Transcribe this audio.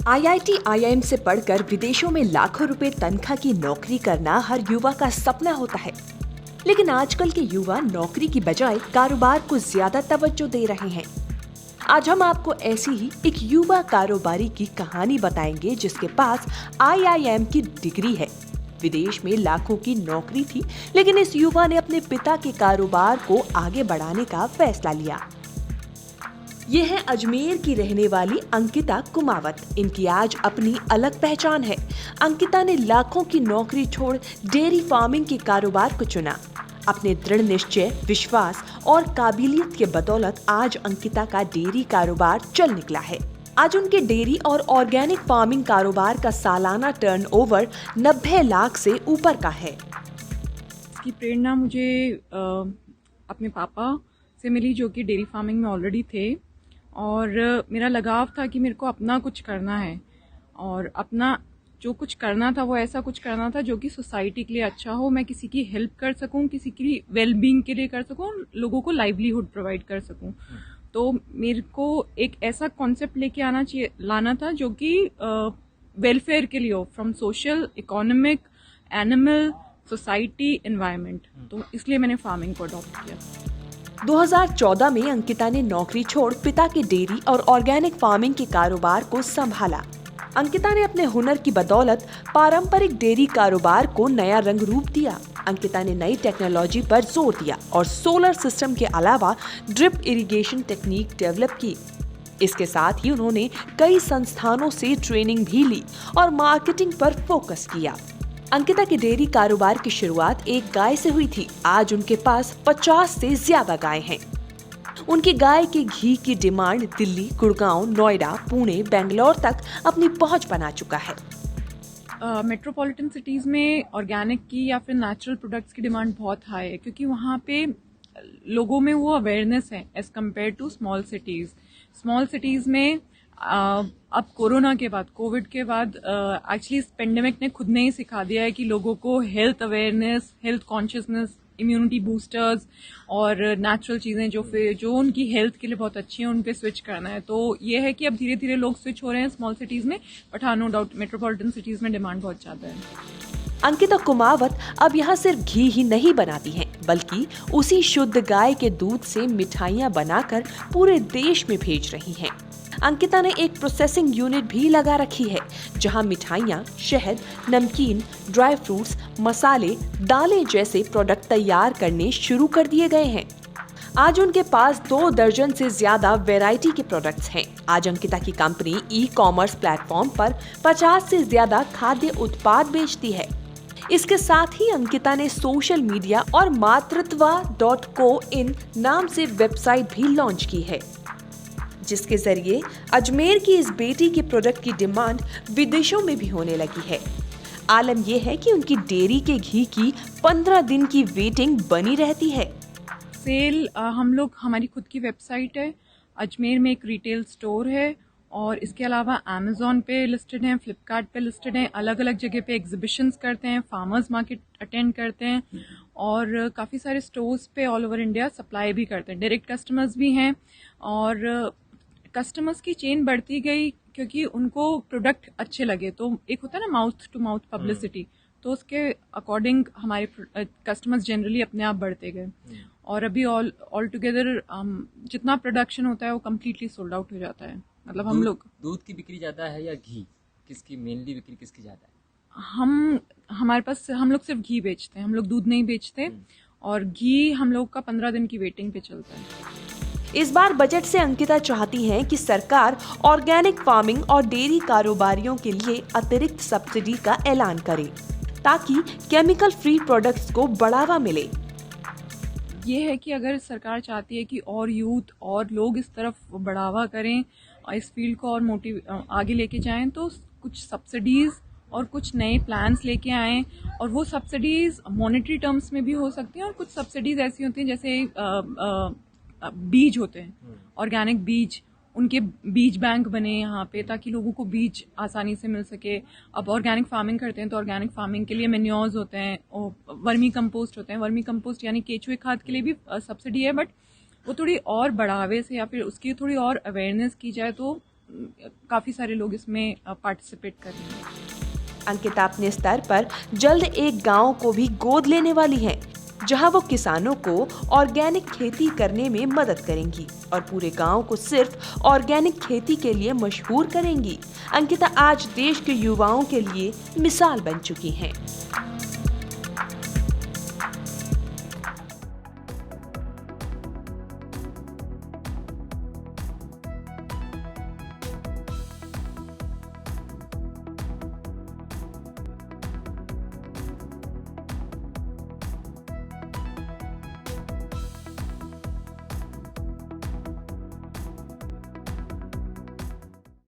IIT IIM से पढ़कर विदेशों में लाखों रुपए तनख्वाह की नौकरी करना हर युवा का सपना होता है। लेकिन आजकल के युवा नौकरी की बजाय कारोबार को ज्यादा तवज्जो दे रहे हैं। आज हम आपको ऐसी ही एक युवा कारोबारी की कहानी बताएंगे जिसके पास आईआईएम की डिग्री है, विदेश में लाखों की नौकरी थी, लेकिन इस युवा ने अपने पिता के कारोबार को आगे बढ़ाने का फैसला लिया। ये है अजमेर की रहने वाली अंकिता कुमावत। इनकी आज अपनी अलग पहचान है। अंकिता ने लाखों की नौकरी छोड़ डेयरी फार्मिंग के कारोबार को चुना। अपने दृढ़ निश्चय, विश्वास और काबिलियत के बदौलत आज अंकिता का डेयरी कारोबार चल निकला है। आज उनके डेयरी और ऑर्गेनिक फार्मिंग कारोबार का सालाना टर्नओवर 90 लाख से ऊपर का है। इसकी प्रेरणा मुझे अपने पापा से मिली, जो कि डेयरी फार्मिंग में ऑलरेडी थे, और मेरा लगाव था कि मेरे को अपना कुछ करना है और अपना जो कुछ करना था वो ऐसा कुछ करना था जो कि सोसाइटी के लिए अच्छा हो, मैं किसी की हेल्प कर सकूं, किसी की वेलबींग के लिए कर सकूं, लोगों को लाइवलीहुड प्रोवाइड कर सकूं। तो मेरे को एक ऐसा कॉन्सेप्ट लेके लाना था जो कि वेलफेयर के लिए हो, from social, economic, animal, society, environment. तो इसलिए मैंने फार्मिंग को अडॉप्ट किया। 2014 में अंकिता ने नौकरी छोड़ पिता के डेयरी और ऑर्गेनिक फार्मिंग के कारोबार को संभाला। अंकिता ने अपने हुनर की बदौलत पारंपरिक डेयरी कारोबार को नया रंग रूप दिया। अंकिता ने नई टेक्नोलॉजी पर जोर दिया और सोलर सिस्टम के अलावा ड्रिप इरिगेशन टेक्निक डेवलप की। इसके साथ ही उन्होंने कई संस्थानों से ट्रेनिंग भी ली और मार्केटिंग पर फोकस किया। अंकिता के डेयरी कारोबार की शुरुआत एक गाय से हुई थी। आज उनके पास 50 से ज्यादा गाय हैं। उनकी गाय के घी की डिमांड दिल्ली, गुड़गांव, नोएडा, पुणे, बेंगलोर तक अपनी पहुंच बना चुका है। मेट्रोपॉलिटन सिटीज में ऑर्गेनिक की या फिर नेचुरल प्रोडक्ट्स की डिमांड बहुत हाई है, क्योंकि वहाँ पे लोगों में वो अवेयरनेस है as compare to small cities. Small cities में अब कोरोना के बाद, कोविड के बाद, एक्चुअली इस पेंडेमिक ने खुद ने ही सिखा दिया है कि लोगों को health awareness, health consciousness, immunity boosters और नेचुरल चीजें जो उनकी हेल्थ के लिए बहुत अच्छी हैं, उन पे स्विच करना है। तो ये है कि अब धीरे धीरे लोग स्विच हो रहे हैं स्मॉल सिटीज में, बट हाँ, नो डाउट मेट्रोपॉलिटन सिटीज में डिमांड बहुत ज्यादा है। अंकिता कुमावत अब यहाँ सिर्फ घी ही नहीं बनाती हैं, बल्कि उसी शुद्ध गाय के दूध से मिठाइयाँ बनाकर पूरे देश में भेज रही हैं। अंकिता ने एक प्रोसेसिंग यूनिट भी लगा रखी है, जहां मिठाइयाँ, शहद, नमकीन, ड्राई फ्रूट्स, मसाले, दालें जैसे प्रोडक्ट तैयार करने शुरू कर दिए गए हैं। आज उनके पास 2 दर्जन से ज्यादा वैरायटी के प्रोडक्ट्स हैं। आज अंकिता की कंपनी ई-कॉमर्स प्लेटफॉर्म पर 50 से ज्यादा खाद्य उत्पाद बेचती है। इसके साथ ही अंकिता ने सोशल मीडिया और मातृत्वा.co.in नाम से वेबसाइट भी लॉन्च की है, जिसके जरिए अजमेर की इस बेटी के प्रोडक्ट की डिमांड विदेशों में भी होने लगी है। आलम यह है कि उनकी डेयरी के घी की 15 दिन की वेटिंग बनी रहती है। सेल हमारी खुद की वेबसाइट है, अजमेर में एक रिटेल स्टोर है, और इसके अलावा अमेज़न पे लिस्टेड हैं, फ्लिपकार्ट पे लिस्टेड हैं, अलग अलग जगह पे एग्जीबिशंस करते हैं, फार्मर्स मार्केट अटेंड करते हैं, और काफ़ी सारे स्टोर्स पे ऑल ओवर इंडिया सप्लाई भी करते हैं। डायरेक्ट कस्टमर्स भी हैं, और कस्टमर्स की चेन बढ़ती गई क्योंकि उनको प्रोडक्ट अच्छे लगे। तो एक होता है ना माउथ टू माउथ पब्लिसिटी, तो उसके अकॉर्डिंग हमारे कस्टमर्स जनरली अपने आप बढ़ते गए, और अभी ऑल टुगेदर जितना प्रोडक्शन होता है वो कम्प्लीटली सोल्ड आउट हो जाता है। मतलब हम लोग दूध की बिक्री ज्यादा है या घी, किसकी मेनली बिक्री किसकी ज्यादा है? हमारे पास हम लोग सिर्फ घी बेचते हैं, हम लोग दूध नहीं बेचते, और घी हम लोग का 15 दिन की वेटिंग पे चलता है। इस बार बजट से अंकिता चाहती हैं कि सरकार ऑर्गेनिक फार्मिंग और डेयरी कारोबारियों के लिए अतिरिक्त सब्सिडी का ऐलान करे, ताकि केमिकल फ्री प्रोडक्ट्स को बढ़ावा मिले। ये है कि अगर सरकार चाहती है कि और यूथ और लोग इस तरफ बढ़ावा करें और इस फील्ड को और आगे लेके जाएं, तो कुछ सब्सिडीज और कुछ नए प्लान्स लेके आएं, और वो सब्सिडीज मॉनेटरी टर्म्स में भी हो सकती हैं, और कुछ सब्सिडीज ऐसी होती हैं जैसे बीज होते हैं, ऑर्गेनिक बीज, उनके बीज बैंक बने यहाँ पे, ताकि लोगों को बीज आसानी से मिल सके। अब ऑर्गेनिक फार्मिंग करते हैं तो ऑर्गेनिक फार्मिंग के लिए मेन्योर्स होते हैं, वर्मी कंपोस्ट होते हैं, वर्मी कंपोस्ट यानी केचुए खाद के लिए भी सब्सिडी है, बट वो थोड़ी और बढ़ावे से या फिर उसकी थोड़ी और अवेयरनेस की जाए तो काफ़ी सारे लोग इसमें पार्टिसिपेट कर रहे हैं। अंकिता अपने स्तर पर जल्द एक गांव को भी गोद लेने वाली हैं, जहां वो किसानों को ऑर्गेनिक खेती करने में मदद करेंगी और पूरे गांव को सिर्फ ऑर्गेनिक खेती के लिए मशहूर करेंगी। अंकिता आज देश के युवाओं के लिए मिसाल बन चुकी हैं।